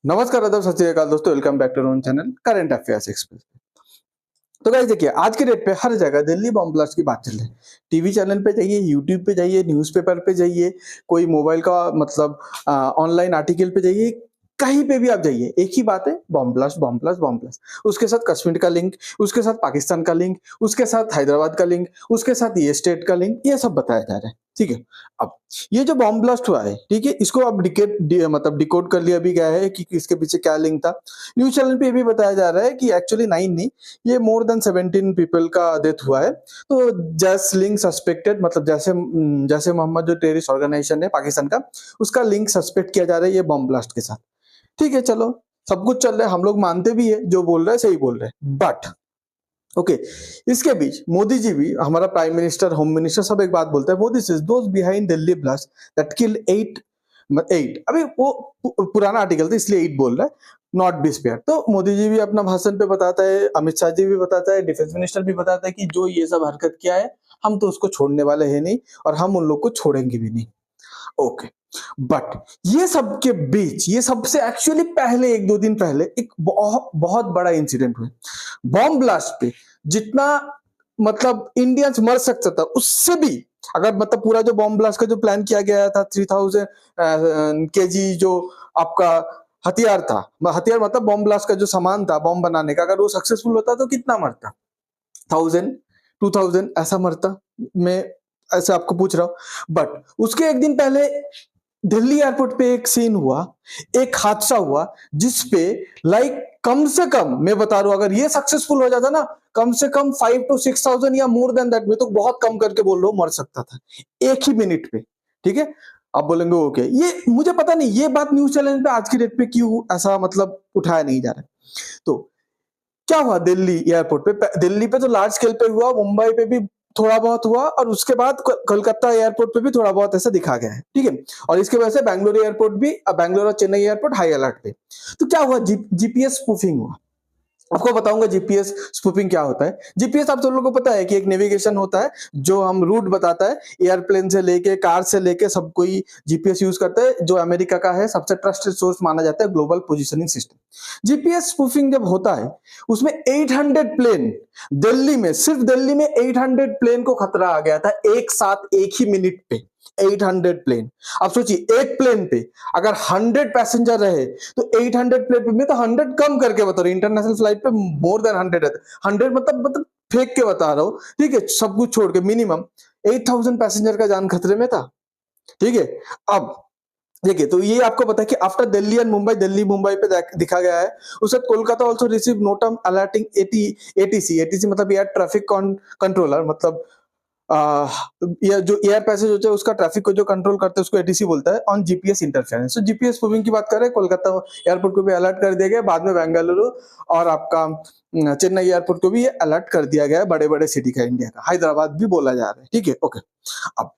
नमस्कार, आदाब, सत श्री अकाल दोस्तों। Welcome back to our channel current affairs express. तो गाइस देखिए, आज के डेट पे हर जगह दिल्ली बॉम्ब ब्लास्ट की बात चल रही है। टीवी चैनल पे जाइए, यूट्यूब पे जाइए, न्यूज़पेपर पे जाइए, कोई मोबाइल का मतलब ऑनलाइन आर्टिकल पे जाइए, कहीं पे भी आप जाइए, एक ही बात है, bomb blast, bomb blast, bomb blast. उसके साथ कश्मीर का लिंक, उसके साथ पाकिस्तान का लिंक, उसके साथ हैदराबाद का लिंक, उसके साथ ये स्टेट का लिंक, ये सब बताया जा रहा है। ठीक है। अब ये जो बॉम्ब ब्लास्ट हुआ है, ठीक है, इसको अब मतलब डिकोड कर लिया भी गया है कि इसके पीछे क्या लिंक था। न्यूज़ चैनल पे ये भी बताया जा रहा है कि एक्चुअली 9 नहीं, ये मोर देन 17 पीपल का डेथ हुआ है। तो जैस लिंक सस्पेक्टेड, मतलब जैसे मोहम्मद जो टेररिस्ट ऑर्गेनाइजेशन है पाकिस्तान का, उसका लिंक सस्पेक्ट किया जा रहा है ये बॉम्ब ब्लास्ट के साथ। ठीक है, चलो, सब कुछ चल रहा है, हम लोग मानते भी है, जो बोल रहे हैं सही बोल रहे हैं, बट ओके, इसके बीच मोदी जी भी, हमारा प्राइम मिनिस्टर, होम मिनिस्टर, सब एक बात बोलते हैं, Modi says those behind Delhi blast that kill 8 अभी वो पुराना आर्टिकल था इसलिए 8 बोल रहा है, नॉट बी स्पेयर। तो मोदी जी भी अपना भाषण पे बताता है, अमित शाह जी भी बताता है, डिफेंस मिनिस्टर भी बताता है कि जो ये सब हरकत किया है, हम तो उसको छोड़ने वाले हैं नहीं और हम उन लोग को छोड़ेंगे भी नहीं। ओके, बट ये सब के बीच, ये सबसे एक्चुअली पहले, एक दो दिन पहले एक बहुत बहुत बड़ा इंसिडेंट हुआ। बॉम्ब ब्लास्ट पे जितना मतलब इंडियंस मर सकता था, उससे भी अगर मतलब पूरा जो बॉम्ब ब्लास्ट का जो प्लान किया गया था, 3000 केजी जो आपका हथियार था, हथियार मतलब बॉम्ब ब्लास्ट का जो सामान था बॉम्ब बनाने का, अगर वो सक्सेसफुल होता तो कितना मरता? 1000, 2000 ऐसा मरता। मैं ऐसे आपको पूछ रहा हूं, बट उसके एक दिन पहले दिल्ली एयरपोर्ट पे एक सीन हुआ, एक हादसा हुआ, जिसपे लाइक कम से कम, मैं बता रहा हूं, अगर ये सक्सेसफुल हो जाता ना, कम से कम 5 to 6,000 या मोर देन दैट, मैं तो बहुत कम करके बोल रहा हूं, मर सकता था एक ही मिनट पे। ठीक है, आप बोलेंगे ओके, ये मुझे पता नहीं ये बात न्यूज चैनल पे आज की डेट पे क्यों ऐसा मतलब उठाया नहीं जा रहा है। तो क्या हुआ दिल्ली एयरपोर्ट पे? दिल्ली पे तो लार्ज स्केल पे हुआ, मुंबई पे भी थोड़ा बहुत हुआ, और उसके बाद कोलकाता एयरपोर्ट पे भी थोड़ा बहुत ऐसा दिखा गया है। ठीक है, और इसके वजह से बैंगलोर एयरपोर्ट भी, बैंगलोर और चेन्नई एयरपोर्ट हाई अलर्ट पे। तो क्या हुआ, जीपीएस स्पूफिंग हुआ। आपको बताऊंगा जीपीएस स्पूफिंग क्या होता है। जीपीएस आप सब लोगों को पता है कि एक नेविगेशन होता है जो हम रूट बताता है, एयरप्लेन से लेके, कार से लेके, सब कोई जीपीएस यूज करता है, जो अमेरिका का है, सबसे ट्रस्टेड सोर्स माना जाता है, global positioning system. GPS spoofing जब होता है, उसमें 800 प्लेन, दिल्ली में, सिर्फ दिल्ली में 800 प्लेन को खतरा आ गया था एक साथ, एक ही मिनट पे 800 प्लेन। आप सोचिए, एक प्लेन पे अगर 100 पैसेंजर रहे तो 800 प्लेन पे, मैं तो 100 कम करके बता रहा हूँ, इंटरनेशनल फ्लाइट पे मोर देन 100 रहते, 100 मतलब फेंक के बता रहा हूँ। ठीक है, सब कुछ छोड़ के मिनिमम 8000 पैसेंजर का जान खतरे में था। ठीक है, अब देखिए, तो ये आपको पता है कि आफ्टर दिल्ली एंड मुंबई, दिल्ली मुंबई पे दिखा गया है। उसके बाद Kolkata also receive NOTAM alerting ATC मतलब एयर ट्रैफिक कंट्रोलर, मतलब आ, या जो एयर पैसेज होता है उसका ट्रैफिक को जो कंट्रोल करते हैं उसको एटीसी बोलता है, ऑन जीपीएस इंटरफेरेंस। तो जीपीएस स्पूफिंग की बात करें, कोलकाता एयरपोर्ट को भी अलर्ट कर दिया गया, बाद में बेंगलुरु और आपका चेन्नई एयरपोर्ट को भी अलर्ट कर दिया गया है, बड़े बड़े सिटी का, इंडिया का हैदराबाद भी बोला जा रहा है। ठीक है, ओके। अब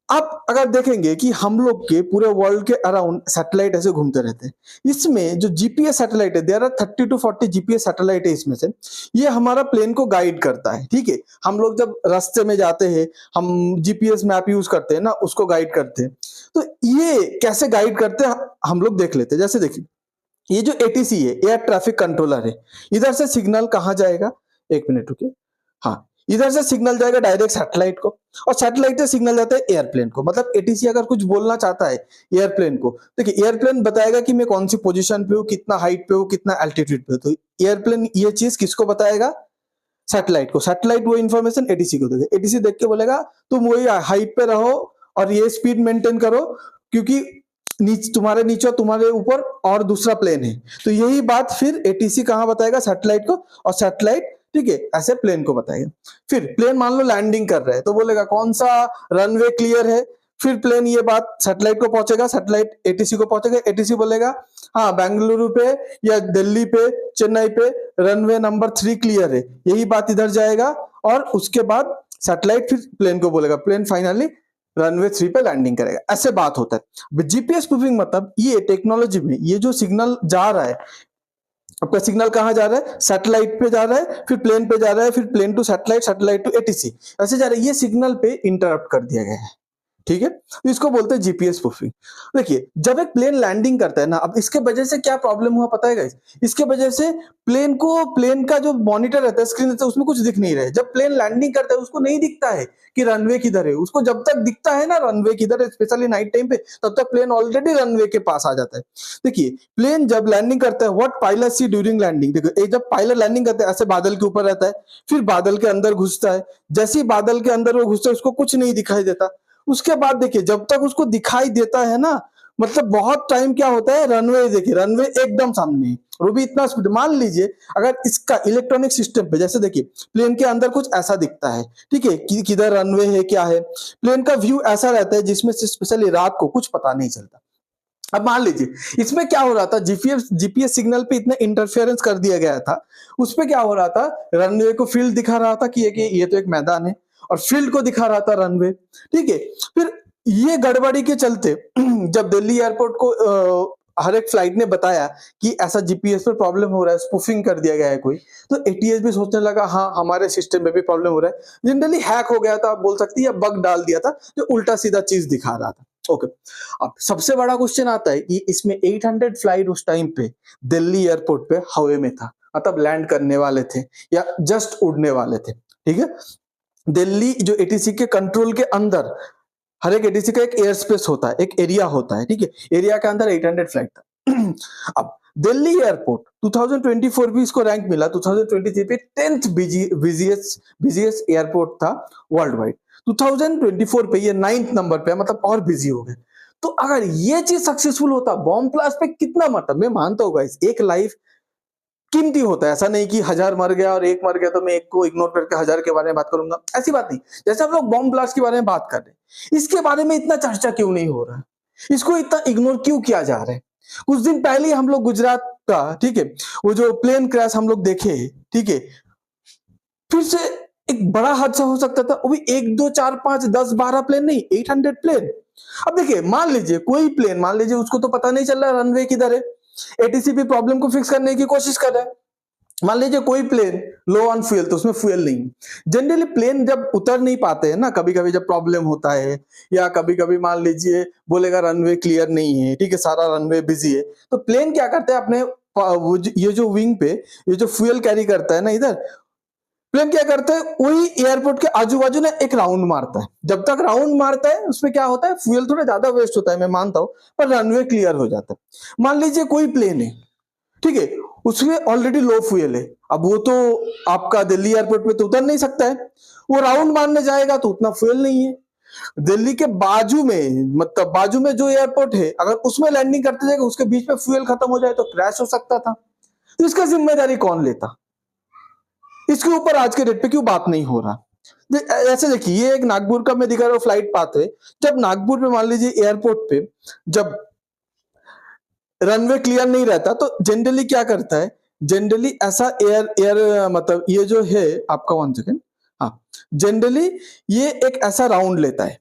आप अगर देखेंगे कि हम लोग के पूरे वर्ल्ड के अराउंड सैटेलाइट ऐसे घूमते रहते हैं, इसमें जो जीपीएस सैटेलाइट है, there are 30 to 40 GPS satellite है इसमें से। ये हमारा प्लेन को गाइड करता है। ठीक है, हम लोग जब रास्ते में जाते हैं, हम जीपीएस मैप यूज करते हैं ना, उसको गाइड करते हैं। तो ये कैसे गाइड करते हैं हम लोग देख लेते हैं। जैसे देखिए, ये जो एटीसी है, एयर ट्रैफिक कंट्रोलर है, इधर से सिग्नल कहाँ जाएगा, एक मिनट रुकिए, हाँ, इधर से सिग्नल जाएगा डायरेक्ट सैटेलाइट को, और सैटेलाइट से सिग्नल जाता है एयरप्लेन को। मतलब एटीसी अगर कुछ बोलना चाहता है एयरप्लेन को, देखिए एयरप्लेन बताएगा कि मैं कौन सी पोजीशन पे हूँ, कितना हाइट पे हूँ, कितना एल्टीट्यूड पे हूँ। तो एयरप्लेन ये चीज किसको बताएगा? सैटेलाइट को। सैटेलाइट वो इन्फॉर्मेशन एटीसी को देगा, एटीसी देख के बोलेगा तुम वही हाइट पे रहो और ये स्पीड मेंटेन करो, क्योंकि तुम्हारे नीचे तुम्हारे ऊपर और दूसरा प्लेन है। तो यही बात फिर एटीसी कहाँ बताएगा? सैटेलाइट को, और सैटेलाइट, ठीक है, ऐसे प्लेन को बताएगा। फिर प्लेन मान लो लैंडिंग कर रहा है, तो बोलेगा कौन सा रनवे क्लियर है। फिर प्लेन ये बात सैटेलाइट को पहुंचेगा, सैटेलाइट एटीसी को पहुंचेगा, एटीसी बोलेगा हाँ बेंगलुरु पे या दिल्ली पे, चेन्नई पे रनवे नंबर 3 क्लियर है, यही बात इधर जाएगा। और उसके बाद सैटेलाइट फिर प्लेन को बोलेगा, प्लेन फाइनली रनवे 3 पे लैंडिंग करेगा। ऐसे बात होता है। जीपीएस स्पूफिंग मतलब ये टेक्नोलॉजी में ये जो सिग्नल जा रहा है, आपका सिग्नल कहां जा रहा है? सैटेलाइट पे जा रहा है, फिर प्लेन पे जा रहा है, फिर plane to satellite, satellite to ATC, ऐसे जा रहा है। ये सिग्नल पे इंटरप्ट कर दिया गया है। ठीक है, तो इसको बोलते हैं जीपीएस स्पूफिंग। देखिए जब एक प्लेन लैंडिंग करता है ना, अब इसके वजह से क्या प्रॉब्लम हुआ पता है गाइस? इसके वजह से प्लेन का जो मॉनिटर रहता है, स्क्रीन रहता है, उसमें कुछ दिख नहीं रहा है। जब प्लेन लैंडिंग करता है उसको नहीं दिखता है कि रनवे किधर है। उसको जब तक दिखता है ना रनवे किधर है, स्पेशली नाइट टाइम पे, तब तक प्लेन ऑलरेडी रनवे के पास आ जाता है। देखिए प्लेन जब लैंडिंग करता है, what pilot see during landing, देखो जब पायलट लैंडिंग करता है ऐसे बादल के ऊपर रहता है, फिर बादल के अंदर घुसता है। जैसे ही बादल के अंदर वो घुसता है उसको कुछ नहीं दिखाई देता। उसके बाद देखिए जब तक उसको दिखाई देता है ना, मतलब बहुत टाइम क्या होता है, रनवे देखिए रनवे एकदम सामने है और वो भी इतना स्पीड। मान लीजिए अगर इसका इलेक्ट्रॉनिक सिस्टम पे जैसे देखिए प्लेन के अंदर कुछ ऐसा दिखता है, ठीक है, किधर रनवे है क्या है, प्लेन का व्यू ऐसा रहता है जिसमें से स्पेशली रात को कुछ पता नहीं चलता। अब मान लीजिए इसमें क्या हो रहा था, जीपीएस सिग्नल पे इतना इंटरफेरेंस कर दिया गया था। उस पे क्या हो रहा था, रनवे को फील्ड दिखा रहा था कि ये तो एक मैदान है, और फील्ड को दिखा रहा था रनवे, ठीक है। फिर ये गड़बड़ी के चलते जब दिल्ली एयरपोर्ट को हर एक फ्लाइट ने बताया कि ऐसा जीपीएस पर प्रॉब्लम हो रहा है, स्पूफिंग कर दिया गया है कोई, तो एटीएस भी सोचने लगा हाँ हमारे सिस्टम में भी प्रॉब्लम हो रहा है। जनरली हैक हो गया था, आप बोल सकती है, या बग डाल दिया था जो उल्टा सीधा चीज दिखा रहा था। ओके, अब सबसे बड़ा क्वेश्चन आता है कि इसमें 800 फ्लाइट उस टाइम पे दिल्ली एयरपोर्ट पे हवा में था, मतलब लैंड करने वाले थे या जस्ट उड़ने वाले थे, ठीक है। दिल्ली जो एटीसी के कंट्रोल के अंदर, हर एक एटीसी का एक एयर स्पेस होता है, एक एरिया होता है, ठीक है। एरिया के अंदर 800 फ्लाइट था। अब दिल्ली एयरपोर्ट 2024 भी इसको रैंक मिला, 2023 पे 10th बिजिएस्ट एयरपोर्ट था वर्ल्ड वाइड। 2024 पे ये 9th नंबर पे, मतलब और बिजी हो गए। तो अगर ये चीज सक्सेसफुल होता, बॉम्ब ब्लास्ट पे कितना मरता, मैं मानता हूँ गाइस एक लाइफ कीमती होता है। ऐसा नहीं कि 1000 मर गया और एक मर गया तो मैं एक को इग्नोर करके 1000 के बारे में बात करूंगा, ऐसी बात नहीं। जैसे हम लोग बॉम्ब ब्लास्ट के बारे में बात कर रहे हैं, इसके बारे में इतना चर्चा क्यों नहीं हो रहा है, इसको इतना इग्नोर क्यों किया जा रहा है। कुछ दिन पहले हम लोग गुजरात का, ठीक है, वो जो प्लेन क्रैश हम लोग देखे, ठीक है, फिर से एक बड़ा हादसा हो सकता था। वो भी 1 2 4 5 10 12 प्लेन नहीं, 800 प्लेन। अब देखिए मान लीजिए कोई प्लेन, मान लीजिए उसको तो पता नहीं चल रहा रनवे किधर है, एटीसी भी प्रॉब्लम को फिक्स करने की कोशिश कर रहा है। मान लीजिए कोई प्लेन लो ऑन फ्यूल, तो उसमें फ्यूल नहीं। जनरली प्लेन जब उतर नहीं पाते हैं ना, कभी कभी जब प्रॉब्लम होता है, या कभी कभी मान लीजिए बोलेगा रनवे क्लियर नहीं है, ठीक है, सारा रनवे बिजी है, तो प्लेन क्या करते हैं अपने ये जो विंग पे ये जो फ्यूल कैरी करता है ना, इधर प्लेन क्या करता है वही एयरपोर्ट के आजू बाजू ना एक राउंड मारता है। जब तक राउंड मारता है उसमें क्या होता है, फ्यूल थोड़ा ज्यादा वेस्ट होता है, मैं मानता हूं, पर रनवे क्लियर हो जाता है। मान लीजिए कोई प्लेन है, ठीक है, उसमें ऑलरेडी लो फ्यूल है। अब वो तो आपका दिल्ली एयरपोर्ट पे तो उतर नहीं सकता है, वो राउंड मारने जाएगा तो उतना फ्यूल नहीं है। दिल्ली के बाजू में, मतलब बाजू में जो एयरपोर्ट है, अगर उसमें लैंडिंग करते जाएगा, उसके बीच में फ्यूल खत्म हो जाए तो क्रैश हो सकता था। तो इसका जिम्मेदारी कौन लेता, इसके ऊपर आज के डेट पे क्यों बात नहीं हो रहा। ऐसे देखिए ये एक नागपुर का मैं दिखा रहा हूँ फ्लाइट पाथ है। जब नागपुर पे मान लीजिए एयरपोर्ट पे जब रनवे क्लियर नहीं रहता तो जनरली क्या करता है, जनरली ऐसा एयर मतलब ये जो है आपका 1 सेकेंड, हाँ, जनरली ये एक ऐसा राउंड लेता है,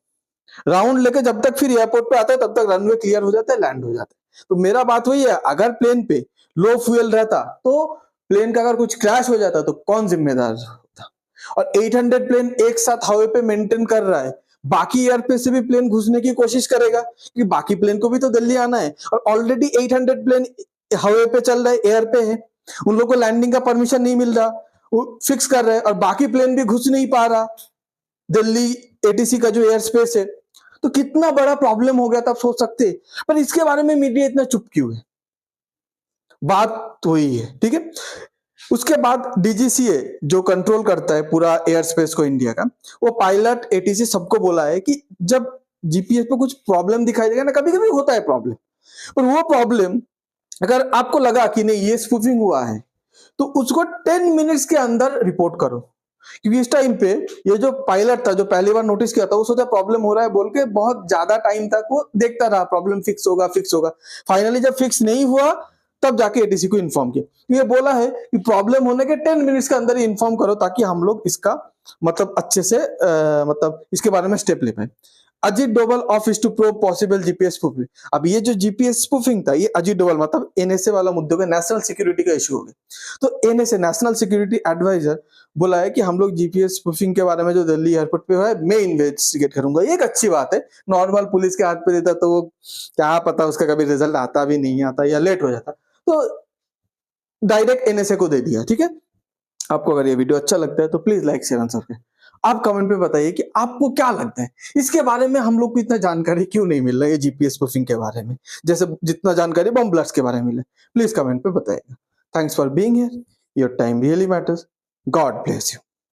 राउंड लेके जब तक फिर एयरपोर्ट पे आता है तब तक रनवे क्लियर हो जाता है, लैंड हो जाता है। तो मेरा बात वही है, अगर प्लेन पे लो फ्यूल रहता तो प्लेन का अगर कुछ क्रैश हो जाता तो कौन जिम्मेदार होता। और 800 प्लेन एक साथ हवा पे मेंटेन कर रहा है, बाकी एयर पे से भी प्लेन घुसने की कोशिश करेगा कि बाकी प्लेन को भी तो दिल्ली आना है, और ऑलरेडी 800 प्लेन हवा पे चल रहा है, एयर पे है, उन लोगों को लैंडिंग का परमिशन नहीं मिल रहा, वो फिक्स कर रहे हैं, और बाकी प्लेन भी घुस नहीं पा रहा दिल्ली एटीसी का जो एयर स्पेस है। तो कितना बड़ा प्रॉब्लम हो गया था आप सोच सकते हैं। पर इसके बारे में मीडिया इतना चुप क्यों है, बात तो ही है, ठीक है। उसके बाद डीजीसीए जो कंट्रोल करता है पूरा एयर स्पेस को इंडिया का, वो पायलट एटीसी सबको बोला है कि जब जीपीएस पे कुछ प्रॉब्लम दिखाई देगा ना, कभी कभी होता है प्रॉब्लम, और वो प्रॉब्लम अगर आपको लगा कि नहीं ये स्पूफिंग हुआ है तो उसको 10 मिनट्स के अंदर रिपोर्ट करो। क्योंकि इस टाइम पे ये जो पायलट था जो पहली बार नोटिस किया था, वो सोचा प्रॉब्लम हो रहा है बोल के बहुत ज्यादा टाइम तक वो देखता रहा, प्रॉब्लम फिक्स होगा फिक्स होगा। फाइनली जब फिक्स नहीं हुआ तब जाके एटीसी को इन्फॉर्म किया। ये बोला है कि प्रॉब्लम होने के 10 मिनट्स के अंदर ही इन्फॉर्म करो ताकि हम लोग इसका मतलब अच्छे से मतलब इसके बारे में स्टेप ले पाए। Ajit Doval office to probe possible GPS spoofing. अब ये जो जीपीएस स्पूफिंग था, ये अजीत डोभाल मतलब एनएसए वाला मुद्दे पे नेशनल सिक्योरिटी का इशू हो गया। तो एनएसए नेशनल सिक्योरिटी एडवाइजर बोला है कि हम लोग जीपीएस स्पूफिंग के बारे में जो दिल्ली एयरपोर्ट पे हुआ है मैं इन्वेस्टिगेट करूंगा। ये एक अच्छी बात है। नॉर्मल पुलिस के हाथ पे देता तो वो क्या पता उसका कभी रिजल्ट आता भी नहीं आता या लेट हो जाता, तो डायरेक्ट एनएसए को दे दिया। ठीक है, आपको अगर ये वीडियो अच्छा लगता है तो प्लीज लाइक शेयर आंसर के आप कमेंट पे बताइए कि आपको क्या लगता है इसके बारे में, हम लोग को इतना जानकारी क्यों नहीं मिल रहा है जीपीएस स्पूफिंग के बारे में, जैसे जितना जानकारी बम ब्लास्ट के बारे में मिले। प्लीज कमेंट पे बताइएगा। Thanks for being here, your time really matters. God bless you.